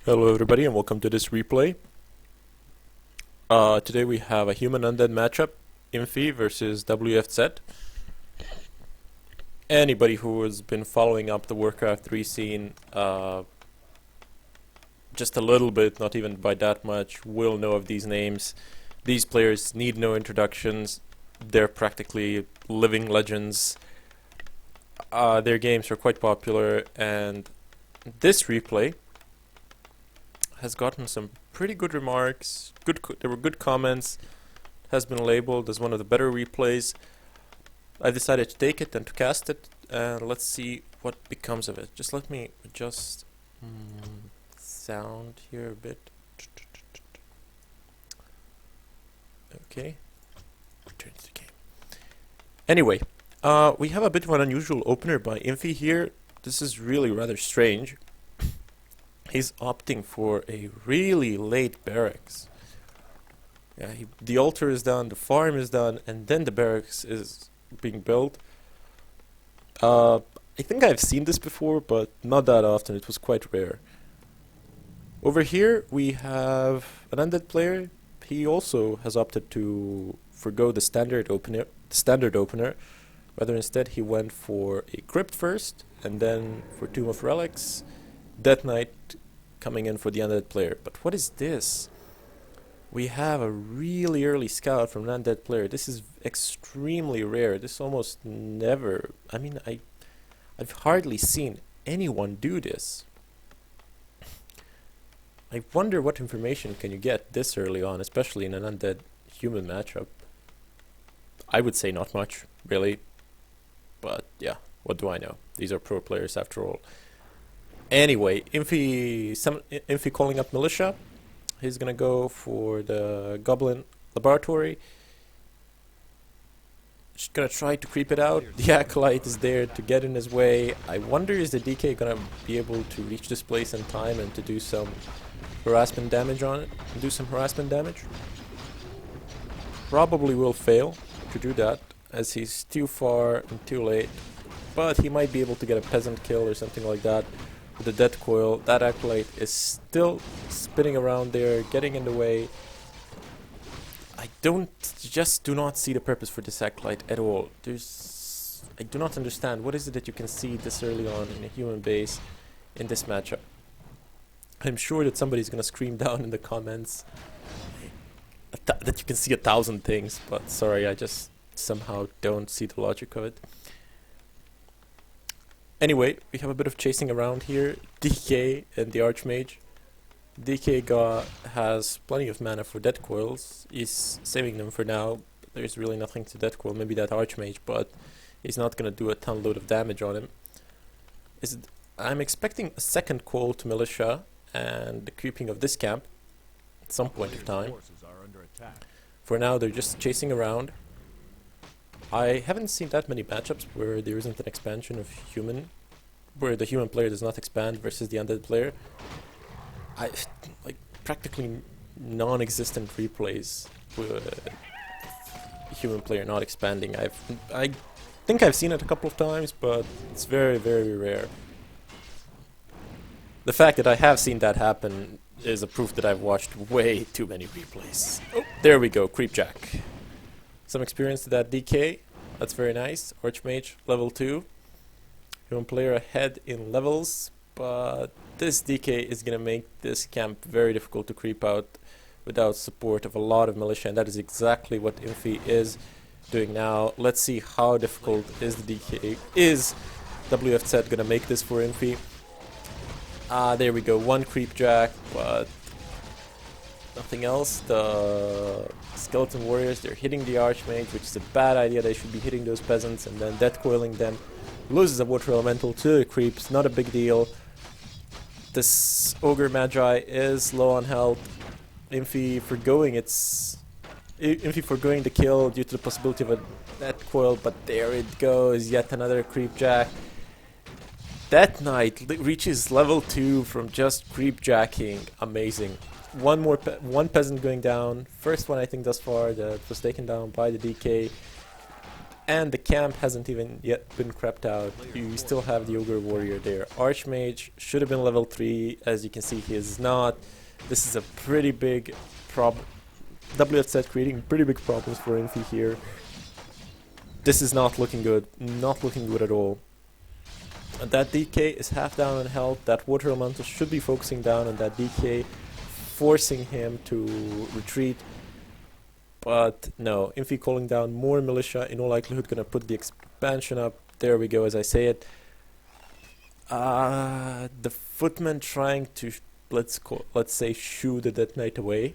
Hello everybody and welcome to this replay. Today we have a human undead matchup, Infi versus WFZ. Anybody who has been following up the Warcraft 3 scene just a little bit, not even by that much, will know of these names. These players need no introductions. They're practically living legends. Their games are quite popular, and this replay has gotten some pretty good remarks. There were good comments. Has been labeled as one of the better replays. I decided to take it and to cast it, and let's see what becomes of it. Just let me adjust sound here a bit. Okay, return to the game. Anyway, we have a bit of an unusual opener by Infi here. This is really rather strange. He's opting for a really late barracks. Yeah, the altar is done, the farm is done, and then the barracks is being built. I think I've seen this before, but not that often. It was quite rare. Over here we have an undead player. He also has opted to forgo the standard opener. Rather, instead he went for a crypt first, and then for Tomb of Relics, Death Knight coming in for the undead player. But what is this? We have a really early scout from an undead player. This is extremely rare. This almost never... I mean, I've hardly seen anyone do this. I wonder what information can you get this early on, especially in an undead human matchup. I would say not much, really. But yeah, what do I know? These are pro players after all. Anyway, Infi calling up militia. He's gonna go for the goblin laboratory. Just gonna try to creep it out. The acolyte is there to get in his way. I wonder, is the DK gonna be able to reach this place in time and to do some harassment damage on it? Do some harassment damage? Probably will fail to do that, as he's too far and too late. But he might be able to get a peasant kill or something like that. With the death coil, that acolyte is still spinning around there, getting in the way. I just do not see the purpose for this acolyte at all. I do not understand. What is it that you can see this early on in a human base in this matchup? I'm sure that somebody's gonna scream down in the comments that you can see 1,000 things, but sorry, I just somehow don't see the logic of it. Anyway, we have a bit of chasing around here. DK and the Archmage. DK has plenty of mana for death coils. He's saving them for now. There's really nothing to death coil. Maybe that Archmage, but he's not gonna do a ton load of damage on him. I'm expecting a second call to militia and the creeping of this camp at some point of time. For now, they're just chasing around. I haven't seen that many matchups where there isn't an expansion of human, where the human player does not expand versus the undead player. Like practically non-existent replays with human player not expanding. I think I've seen it a couple of times, but it's very, very rare. The fact that I have seen that happen is a proof that I've watched way too many replays. Oh, there we go, Creepjack. Some experience to that DK. That's very nice. Archmage, level 2. Human player ahead in levels, but this DK is gonna make this camp very difficult to creep out without support of a lot of militia, and that is exactly what Infi is doing now. Let's see how difficult is the DK. Is WFZ gonna make this for Infi? There we go, one Creepjack, but nothing else. The skeleton warriors, they're hitting the Archmage, which is a bad idea. They should be hitting those peasants and then death coiling them. Loses a water elemental to the creeps, not a big deal. This ogre magi is low on health. Infi forgoing the kill due to the possibility of a death coil, but there it goes, yet another creepjack. Death Knight reaches level 2 from just creepjacking. Amazing. One peasant going down. First one I think thus far that was taken down by the DK. And the camp hasn't even yet been crept out. You still have the Ogre Warrior there. Archmage should have been level 3. As you can see, he is not. This is a pretty big problem. WFZ creating pretty big problems for Infi here. This is not looking good. Not looking good at all. That DK is half down on health. That Water Elemental should be focusing down on that DK, forcing him to retreat. But no, Infi calling down more militia, in all likelihood gonna put the expansion up. There we go, as I say it. The footman trying to, let's say, shoo the Death Knight away.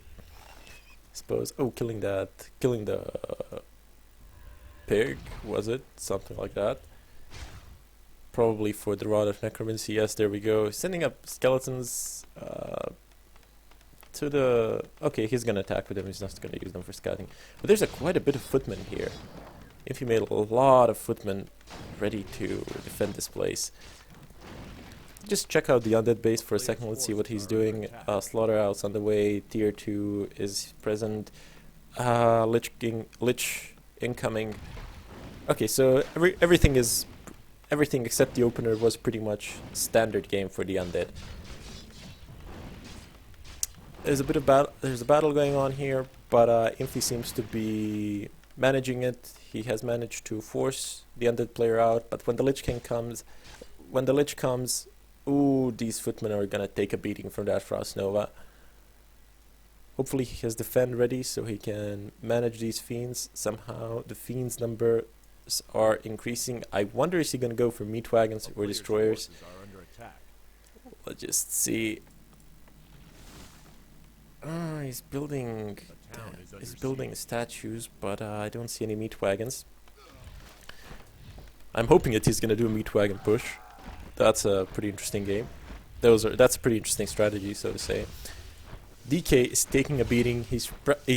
Suppose, oh, killing the pig, was it? Something like that. Probably for the Rod of Necromancy, yes, there we go. Sending up skeletons, to the... Okay, he's gonna attack with them, he's not gonna use them for scouting. But there's quite a bit of footmen here. If you made a lot of footmen ready to defend this place. Just check out the undead base for a second, let's see what he's doing. Slaughterhouse on the way, tier 2 is present. Lich incoming. Okay, so everything except the opener was pretty much standard game for the undead. There's a bit of there's a battle going on here, but Infi seems to be managing it. He has managed to force the undead player out, but when the Lich comes, ooh, these footmen are gonna take a beating from that Frost Nova. Hopefully he has defend ready so he can manage these fiends. Somehow the fiends numbers are increasing. I wonder, is he gonna go for meat wagons or destroyers? Let's just see. He's building statues, but I don't see any meat wagons. I'm hoping that he's gonna do a meat wagon push. That's a pretty interesting game. That's a pretty interesting strategy, so to say. DK is taking a beating. He's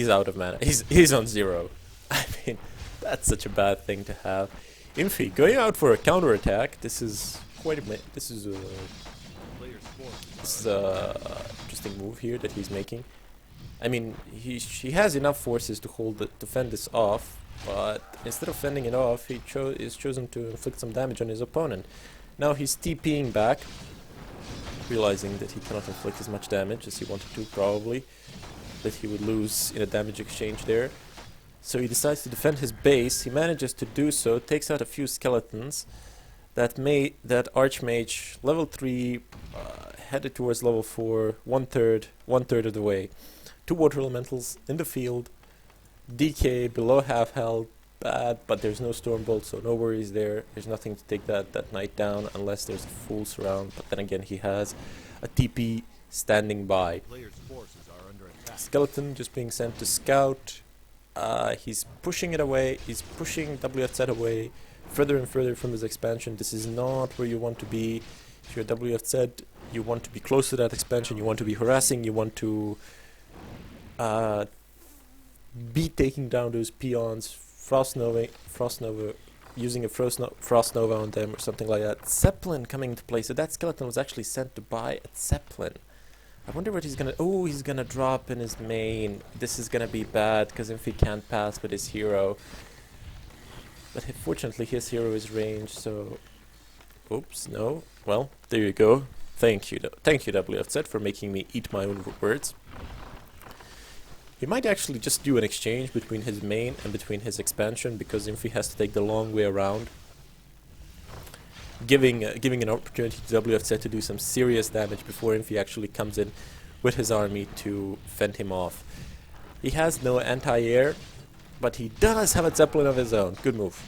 out of mana. He's on 0. I mean, that's such a bad thing to have. Infi going out for a counter attack. This is quite a interesting move here that he's making. I mean, he has enough forces to defend this off, but instead of fending it off, he is chosen to inflict some damage on his opponent. Now he's TPing back, realizing that he cannot inflict as much damage as he wanted to, probably, that he would lose in a damage exchange there. So he decides to defend his base. He manages to do so, takes out a few skeletons. That Archmage, level 3, headed towards level 4, one third of the way. 2 Water Elementals in the field, DK below half health, bad, but there's no Stormbolt, so no worries there. There's nothing to take that knight down unless there's a full surround, but then again he has a TP standing by. Skeleton just being sent to scout. He's pushing it away, he's pushing WFZ away further and further from his expansion. This is not where you want to be. If you're WFZ, you want to be close to that expansion, you want to be harassing, you want to be taking down those peons. Frost Nova, using a Frost Nova on them or something like that. Zeppelin coming into play, so that skeleton was actually sent to buy a Zeppelin. I wonder what he's gonna... Oh, he's gonna drop in his main. This is gonna be bad, because if he can't pass with his hero. But fortunately his hero is ranged, so... Oops, no. Well, there you go. Thank you WFZ for making me eat my own words. He might actually just do an exchange between his main and between his expansion, because Infi has to take the long way around. Giving an opportunity to WFZ to do some serious damage before Infi actually comes in with his army to fend him off. He has no anti-air, but he does have a Zeppelin of his own. Good move.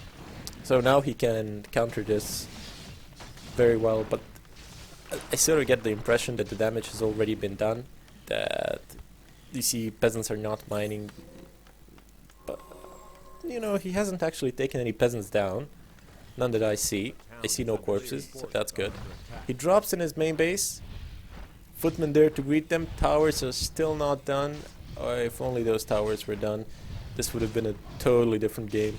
So now he can counter this very well, but I sort of get the impression that the damage has already been done, that you see peasants are not mining, but you know, he hasn't actually taken any peasants down, none that I see no corpses, so that's good. He drops in his main base, footmen there to greet them, towers are still not done. If only those towers were done, this would have been a totally different game.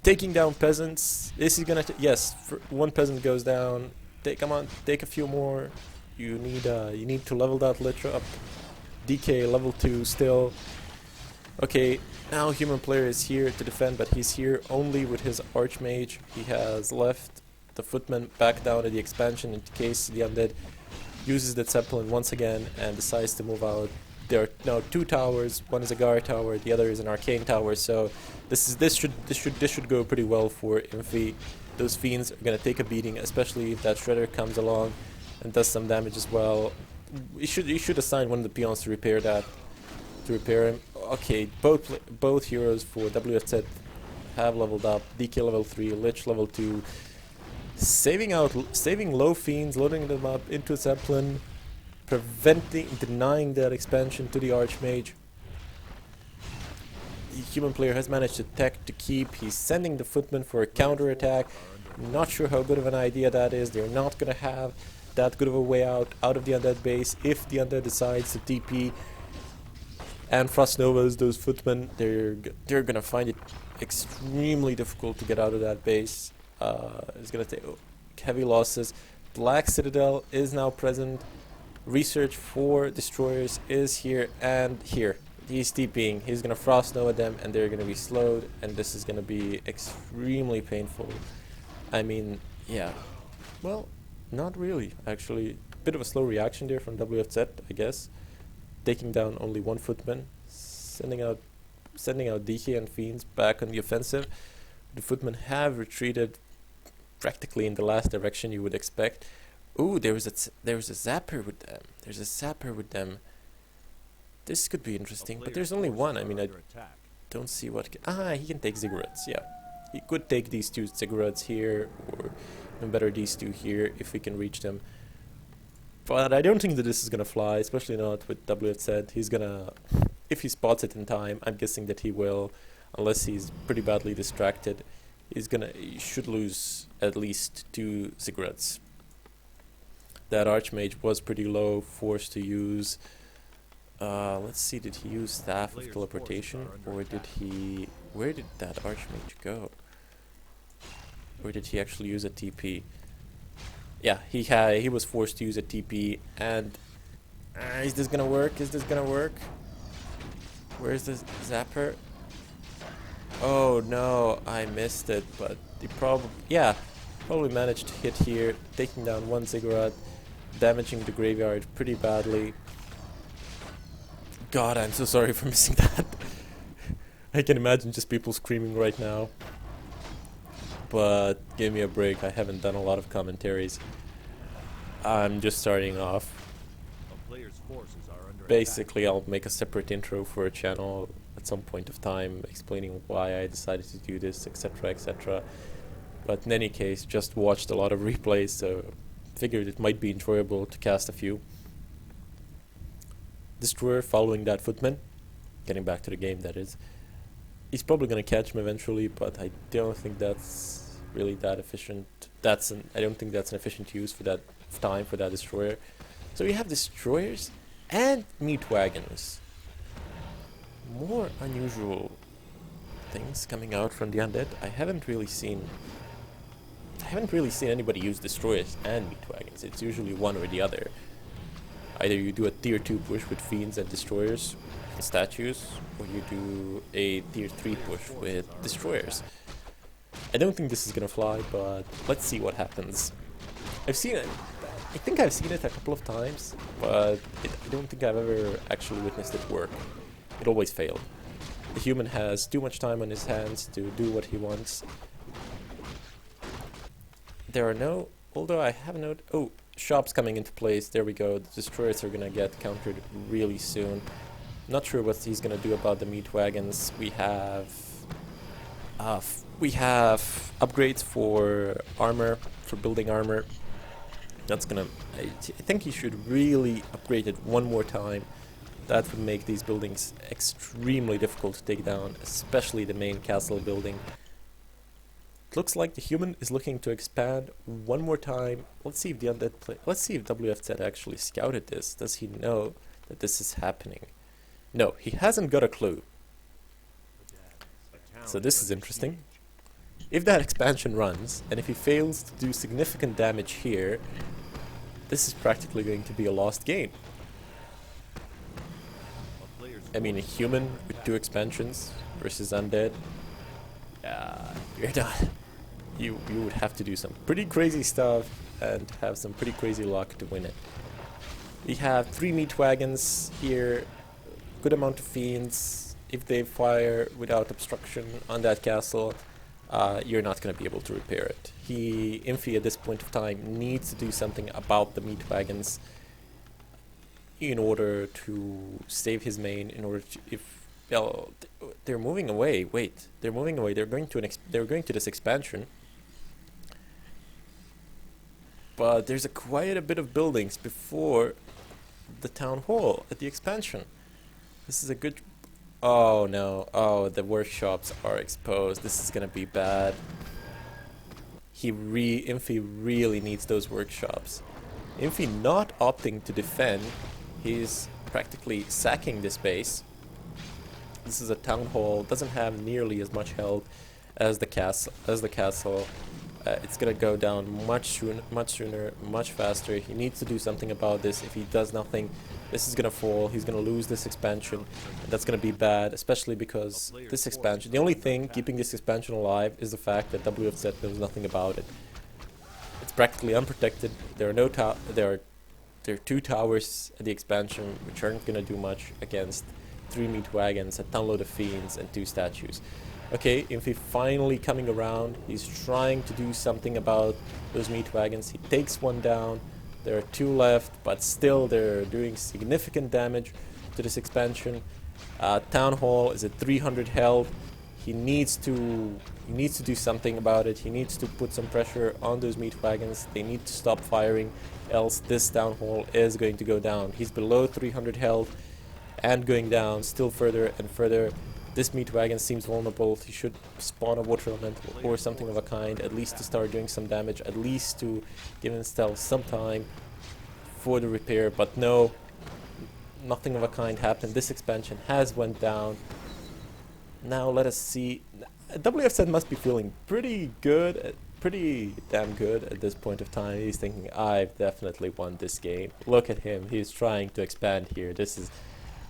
Taking down peasants, this is gonna, yes, one peasant goes down, come on, take a few more, you need to level that Lich up. DK level 2 still. Okay, now human player is here to defend, but he's here only with his archmage. He has left the footman back down at the expansion in case the undead uses the zeppelin once again and decides to move out. There are now two towers. One is a guard tower, the other is an arcane tower. So this should go pretty well for Infi. Those fiends are gonna take a beating, especially if that shredder comes along and does some damage as well. You should assign one of the peons to repair that. To repair him. Okay, both heroes for WFZ have leveled up. DK level 3, Lich level 2. Saving low fiends, loading them up into Zeppelin, denying that expansion to the Archmage. The human player has managed to tech to keep. He's sending the footman for a counter attack. Not sure how good of an idea that is. They're not gonna have that good of a way out of the undead base if the undead decides to TP. And Frost Novas, those footmen, they're gonna find it extremely difficult to get out of that base. It's gonna take heavy losses. Black Citadel is now present. Research for destroyers is here and here. He's TPing. He's gonna Frost Nova them, and they're gonna be slowed, and this is gonna be extremely painful. I mean, yeah. Well, not really, actually. Bit of a slow reaction there from WFZ, I guess. Taking down only one footman, sending out DK and fiends back on the offensive. The footmen have retreated practically in the last direction you would expect. Ooh, there was a zapper with them. There's a zapper with them. This could be interesting, but there's only one. I mean, I don't see what. He can take ziggurats. Yeah, he could take these two ziggurats here, or even better, these two here if we can reach them. But I don't think that this is gonna fly, especially not with WFZ. He's gonna, if he spots it in time, I'm guessing that he will, unless he's pretty badly distracted. He should lose at least 2 ziggurats. That Archmage was pretty low, forced to use. Let's see, did he use Staff of Teleportation, or did he? Where did that Archmage go? Or did he actually use a TP? Yeah, he was forced to use a TP, and is this gonna work? Is this gonna work? Where's the zapper? Oh no, I missed it, but he probably managed to hit here, taking down one ziggurat, damaging the graveyard pretty badly. God, I'm so sorry for missing that. I can imagine just people screaming right now. But give me a break, I haven't done a lot of commentaries. I'm just starting off. Basically, I'll make a separate intro for a channel at some point of time explaining why I decided to do this, etc, etc. But in any case, just watched a lot of replays, so figured it might be enjoyable to cast a few. Destroyer following that footman, getting back to the game, that is. He's probably gonna catch him eventually, but I don't think that's really that efficient. I don't think that's an efficient use for that time for that destroyer. So we have destroyers and meat wagons. More unusual things coming out from the undead. I haven't really seen anybody use destroyers and meat wagons. It's usually one or the other. Either you do a tier 2 push with fiends and destroyers and statues, or you do a tier 3 push with destroyers. I don't think this is gonna fly, but let's see what happens. I've seen it. I think I've seen it a couple of times, but I don't think I've ever actually witnessed it work. It always failed. The human has too much time on his hands to do what he wants. There are no, although I have no, shops coming into place. There we go. The destroyers are gonna get countered really soon. Not sure what he's gonna do about the meat wagons. We have upgrades for armor, for building armor. That's gonna, I think he should really upgrade it one more time. That would make these buildings extremely difficult to take down, especially the main castle building. It looks like the human is looking to expand one more time. Let's see if the undead let's see if WFZ actually scouted this. Does he know that this is happening? No, he hasn't got a clue. So this is interesting. If that expansion runs, and if he fails to do significant damage here, this is practically going to be a lost game. I mean, a human with 2 expansions versus undead. You're done. You would have to do some pretty crazy stuff and have some pretty crazy luck to win it. We have 3 meat wagons here, good amount of fiends. If they fire without obstruction on that castle, you're not going to be able to repair it. Infi at this point of time needs to do something about the meat wagons in order to save his main. In order to, if well, they're moving away. Wait, they're moving away. They're going to this expansion. But there's quite a bit of buildings before the town hall at the expansion. This is a good... Oh no, oh, the workshops are exposed. This is gonna be bad. Infi really needs those workshops. Infi not opting to defend, he's practically sacking this base. This is a town hall, doesn't have nearly as much health as the castle. It's gonna go down much sooner, much faster. He needs to do something about this. If he does nothing, this is gonna fall. He's gonna lose this expansion, and that's gonna be bad, especially because this expansion, the only thing keeping this expansion alive is the fact that WFZ knows nothing about it. It's practically unprotected. There are 2 towers at the expansion, which aren't gonna do much against 3 meat wagons, a tonload of fiends, and 2 statues. Okay, Infi finally coming around. He's trying to do something about those meat wagons. He takes 1 down. There are 2 left, but still they're doing significant damage to this expansion. Town Hall is at 300 health. He needs to do something about it. He needs to put some pressure on those meat wagons. They need to stop firing, else this Town Hall is going to go down. He's below 300 health and going down still further and further. This meat wagon seems vulnerable. He should spawn a water elemental or something of a kind, at least to start doing some damage, at least to give himself some time for the repair. But no, nothing of a kind happened. This expansion has went down. Now let us see. WFZ must be feeling pretty good, pretty damn good at this point of time. He's thinking, I've definitely won this game. Look at him. He's trying to expand here. This is...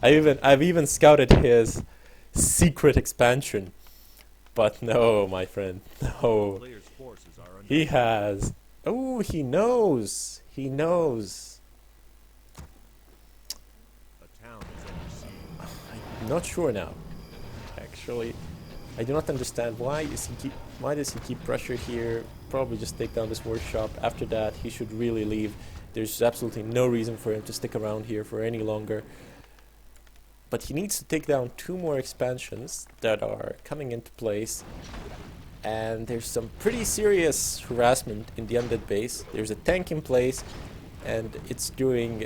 I've even scouted his secret expansion, but no, my friend, no. He has... Oh, he knows. He knows. I'm not sure now. Actually, I do not understand why does he keep pressure here. Probably just take down this workshop. After that, he should really leave. There's absolutely no reason for him to stick around here for any longer. But he needs to take down 2 more expansions that are coming into place. And there's some pretty serious harassment in the undead base. There's a tank in place, and it's doing...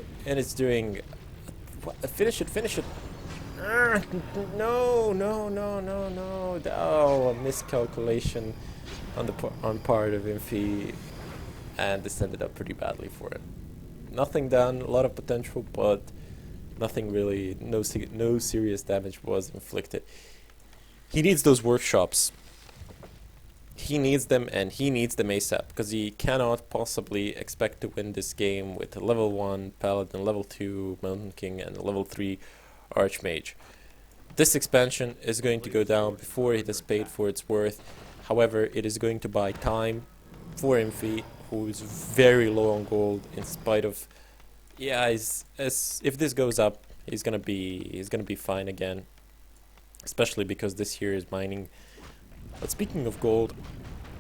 Finish it! No! Oh, a miscalculation on part of Infi, and this ended up pretty badly for him. Nothing done, a lot of potential, but nothing really, no serious damage was inflicted. He needs those workshops. He needs them, and he needs them ASAP, because he cannot possibly expect to win this game with a level 1 Paladin, level 2 Mountain King, and a level 3 Archmage. This expansion is going to go down before it has paid for its worth. However, it is going to buy time for Infi, who is very low on gold in spite of... Yeah, if this goes up, he's gonna be fine again, especially because this here is mining. But speaking of gold,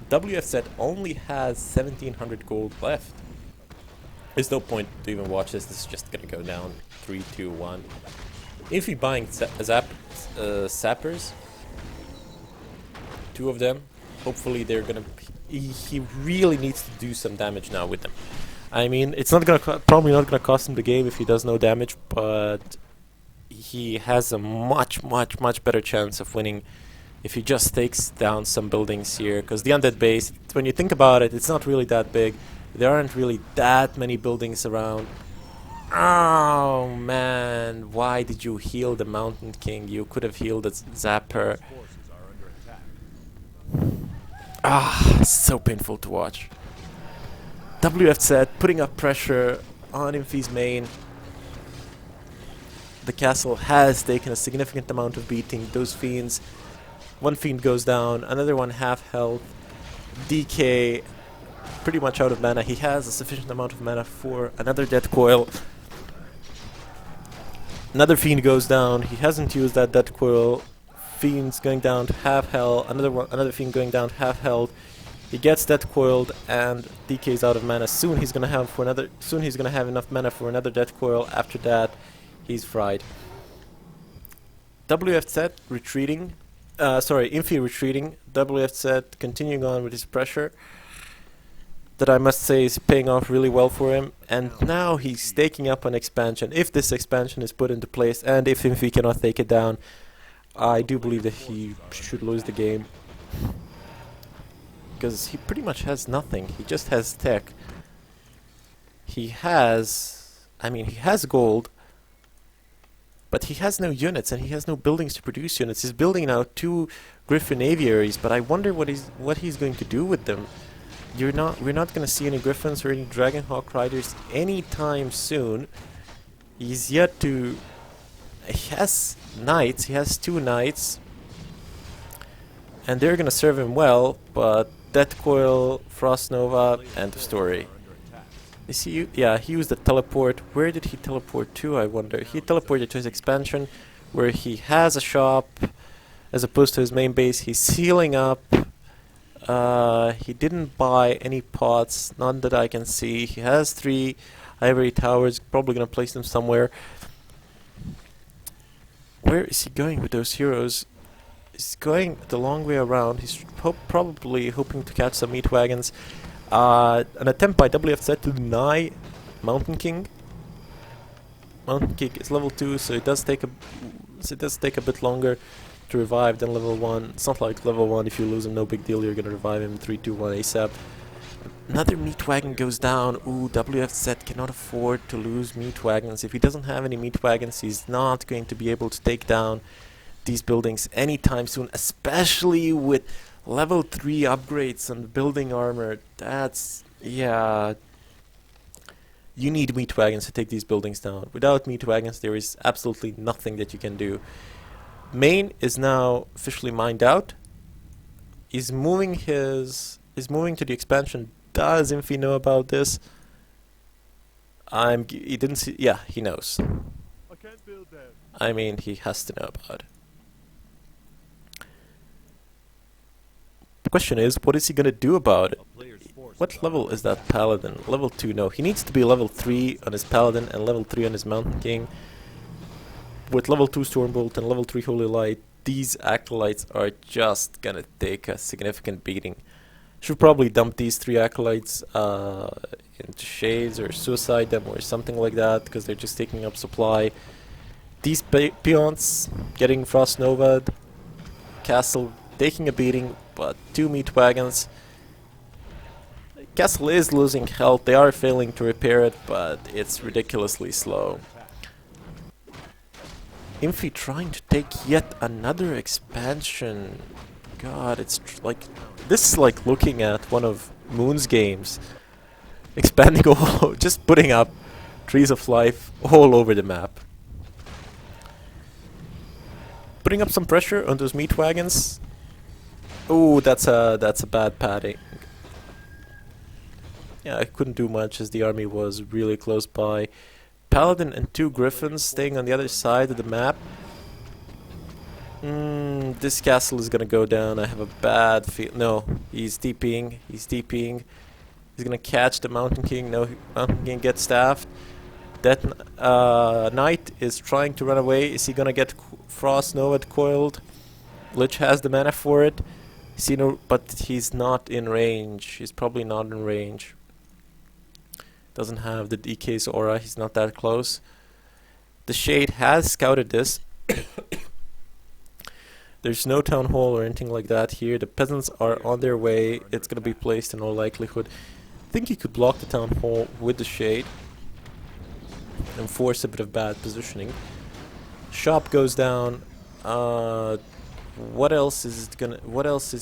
WFZ only has 1700 gold left. There's no point to even watch this. This is just gonna go down 3, 2, 1. If we buying sappers, 2 of them, hopefully they're gonna. He really needs to do some damage now with them. I mean, it's not probably not gonna cost him the game if he does no damage, but he has a much better chance of winning if he just takes down some buildings here. Because the undead base, when you think about it, it's not really that big. There aren't really that many buildings around. Oh man, why did you heal the Mountain King? You could have healed the Zapper. So painful to watch. WFZ putting up pressure on Infi's main. the castle has taken a significant amount of beating. Those fiends, one fiend goes down, another one half health. DK pretty much out of mana. He has a sufficient amount of mana for another Death Coil. Another fiend goes down. He hasn't used that Death Coil. Fiend's going down to half health. Another fiend going down to half health. He gets Death Coiled and DK's out of mana. Soon he's gonna have enough mana for another Death Coil. After that, he's fried. WFZ retreating. Infi retreating. WFZ continuing on with his pressure. That I must say is paying off really well for him. And now he's taking up an expansion. If this expansion is put into place and if Infi cannot take it down, I do believe that he should lose the game. Because he pretty much has nothing. He just has tech. He has gold. But he has no units and he has no buildings to produce units. He's building now 2 Griffin aviaries, but I wonder what he's going to do with them. We're not going to see any Griffins or any Dragonhawk Riders anytime soon. He's yet to... He has knights. He has 2 knights. And they're going to serve him well, but Death Coil, Frost Nova, end of story. Is he... Yeah, he used the teleport. Where did he teleport to, I wonder? He teleported to his expansion, where he has a shop, as opposed to his main base. He's healing up. He didn't buy any pots, none that I can see. He has 3 ivory towers, probably gonna place them somewhere. Where is he going with those heroes? He's going the long way around. He's probably hoping to catch some meat wagons. An attempt by WFZ to deny Mountain King. Mountain King is level 2, so it does take a bit longer to revive than level 1. It's not like level 1, if you lose him, no big deal, you're gonna revive him 3, 2, 1 ASAP. Another meat wagon goes down. Ooh, WFZ cannot afford to lose meat wagons. If he doesn't have any meat wagons, he's not going to be able to take down these buildings anytime soon, especially with level 3 upgrades on the building armor. That's... yeah... You need meat wagons to take these buildings down. Without meat wagons, there is absolutely nothing that you can do. Main is now officially mined out. He's moving to the expansion. Does Infi know about this? He didn't see... yeah, he knows. I can't build that. I mean, he has to know about it. The question is, what is he gonna do about it? What level is that paladin? Level 2, no. He needs to be level 3 on his paladin and level 3 on his Mountain King. With level 2 Stormbolt and level 3 Holy Light, these acolytes are just gonna take a significant beating. Should probably dump these 3 acolytes into shades or suicide them or something like that, because they're just taking up supply. These peons getting Frost Nova'd, castle taking a beating, but 2 meat wagons. Castle is losing health, they are failing to repair it, but it's ridiculously slow. Infi trying to take yet another expansion. God, it's like... this is like looking at one of Moon's games. Expanding all... just putting up trees of life all over the map. Putting up some pressure on those meat wagons. Oh, that's a bad padding. Yeah, I couldn't do much as the army was really close by. Paladin and 2 Griffins staying on the other side of the map. This castle is gonna go down. I have a bad feel. No, he's DPing. He's DPing. He's gonna catch the Mountain King. No, Mountain King gets staffed. That knight is trying to run away. Is he gonna get Frost Nova coiled? Lich has the mana for it. But he's not in range. He's probably not in range. Doesn't have the DK's aura. He's not that close. The Shade has scouted this. There's no town hall or anything like that here. The peasants are on their way. It's gonna be placed in all likelihood. I think he could block the town hall with the Shade and force a bit of bad positioning. Shop goes down. What else is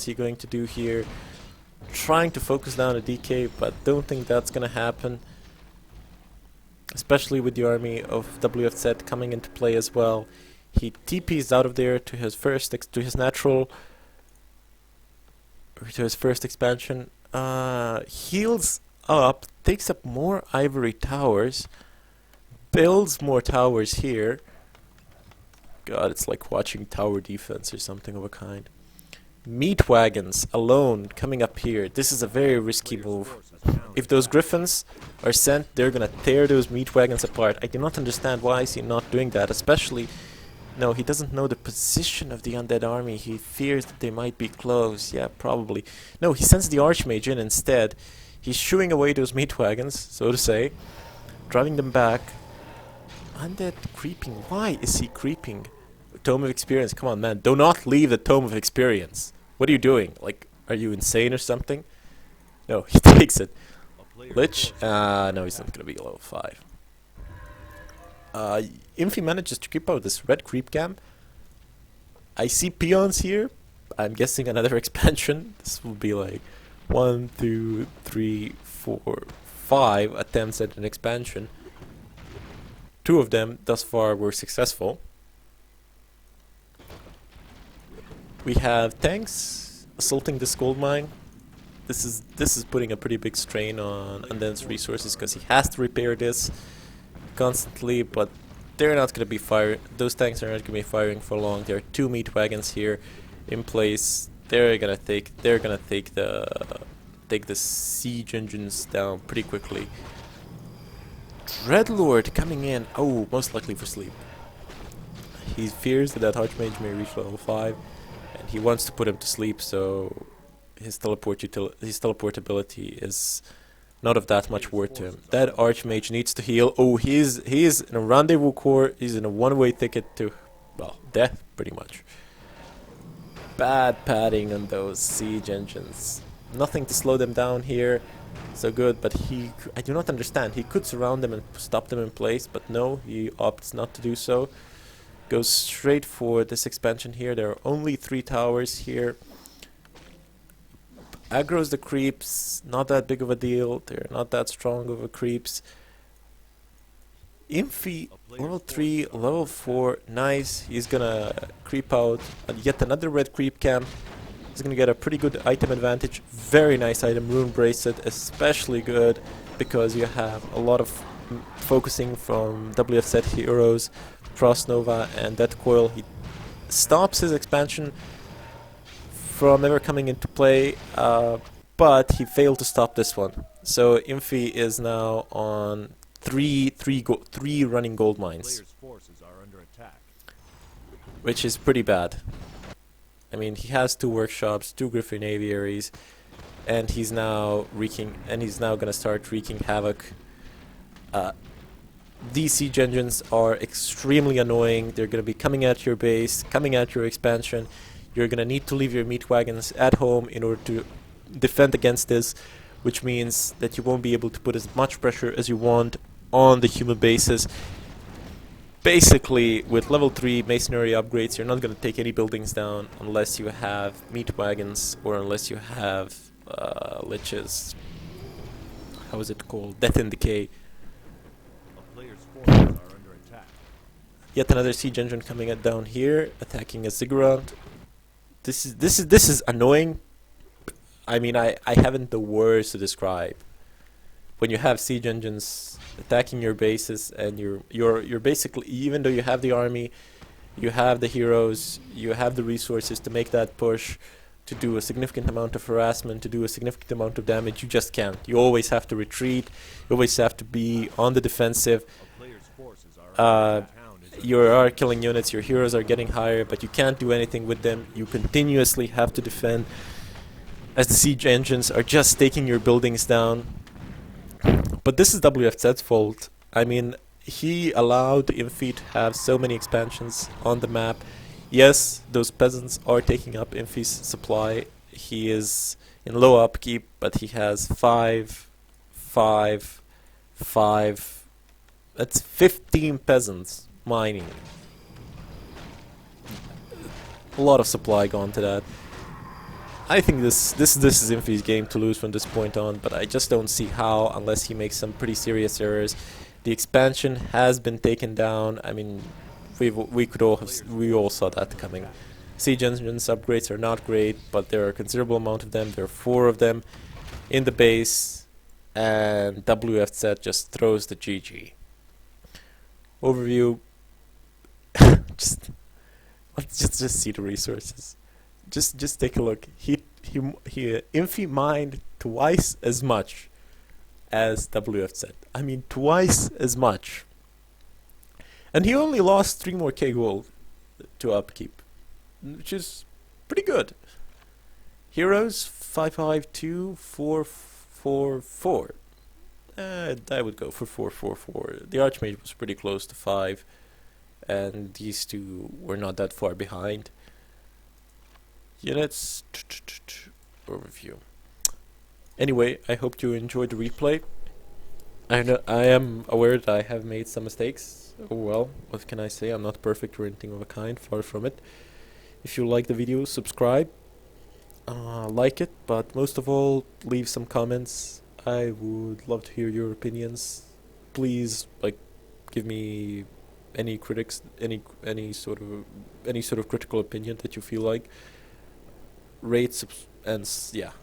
he going to do here? Trying to focus down a DK, but don't think that's gonna happen. especially with the army of WFZ coming into play as well. He TPs out of there to his first expansion. Heals up, takes up more ivory towers, builds more towers here. God, it's like watching tower defense or something of a kind. Meat wagons alone coming up here. This is a very risky move. If those griffins are sent, they're gonna tear those meat wagons apart. I do not understand why is he not doing that, especially... No, he doesn't know the position of the undead army. He fears that they might be close. Yeah, probably. No, he sends the archmage in instead. He's shooing away those meat wagons, so to say. Driving them back. Undead creeping. Why is he creeping? Tome of Experience. Come on, man. Do not leave the Tome of Experience. What are you doing? Like, are you insane or something? No, he takes it. Lich? No, he's not gonna be level 5. Infi manages to keep out this red creep cam. I see peons here. I'm guessing another expansion. This will be like 1, 2, 3, 4, 5 attempts at an expansion. 2 of them thus far were successful. We have tanks assaulting this gold mine. This is putting a pretty big strain on Undead's resources because he has to repair this constantly, but they're not going to be firing. Those tanks are not going to be firing for long. There are 2 meat wagons here in place. They're gonna take the siege engines down pretty quickly. Dreadlord coming in. Oh, most likely for sleep. He fears that Archmage may reach level 5, and he wants to put him to sleep, so his teleport ability is not of that much worth to him. That Archmage needs to heal. Oh, he's in a rendezvous core. He's in a one-way ticket to, well, death, pretty much. Bad padding on those siege engines. Nothing to slow them down here. So good, but I do not understand. He could surround them and stop them in place, but no, he opts not to do so. Goes straight for this expansion here. There are only 3 towers here. Aggro's the creeps, not that big of a deal. They're not that strong of a creeps. Infi, level 3, level 4, nice. He's gonna creep out yet another red creep camp. He's gonna get a pretty good item advantage. Very nice item, Rune Bracelet, especially good because you have a lot of focusing from WFZ heroes, Frost Nova and Death Coil. He stops his expansion from ever coming into play, but he failed to stop this one. So Infi is now on three running gold mines, which is pretty bad. I mean, he has 2 workshops, 2 Griffin aviaries, and he's now gonna start wreaking havoc. These siege engines are extremely annoying. They're gonna be coming at your base, coming at your expansion. You're gonna need to leave your meat wagons at home in order to defend against this, which means that you won't be able to put as much pressure as you want on the human bases. Basically, with level 3 masonry upgrades, you're not gonna take any buildings down unless you have meat wagons or unless you have liches. How is it called? Death and Decay. Yet another siege engine coming down here, attacking a ziggurat. This is annoying. I mean, I haven't the words to describe. When you have siege engines attacking your bases and you're basically, even though you have the army, you have the heroes, you have the resources to make that push, to do a significant amount of harassment, to do a significant amount of damage, you just can't. You always have to retreat. You always have to be on the defensive. You are killing units, your heroes are getting higher, but you can't do anything with them. You continuously have to defend as the siege engines are just taking your buildings down. But this is WFZ's fault. I mean, he allowed Infi to have so many expansions on the map. Yes, those peasants are taking up Infi's supply. He is in low upkeep, but he has 5. That's 15 peasants mining. A lot of supply gone to that. I think this is Infi's game to lose from this point on, but I just don't see how unless he makes some pretty serious errors. The expansion has been taken down. I mean, we all saw that coming. Siege engines upgrades are not great, but there are a considerable amount of them. There are 4 of them in the base, and WFZ just throws the GG. Overview. just let's just see the resources. Just take a look. He Infi mined twice as much as WFZ. I mean, twice as much. And he only lost 3 more K gold to upkeep, which is pretty good. Heroes 552 444. I would go for 444. The Archmage was pretty close to 5, and these two were not that far behind. Units overview. Anyway, I hope you enjoyed the replay. I am aware that I have made some mistakes. Oh well, what can I say? I'm not perfect or anything of a kind, far from it. If you like the video, subscribe, like it, but most of all, leave some comments. I would love to hear your opinions. Please, like, give me any critics, any sort of critical opinion that you feel like. Rate, and yeah,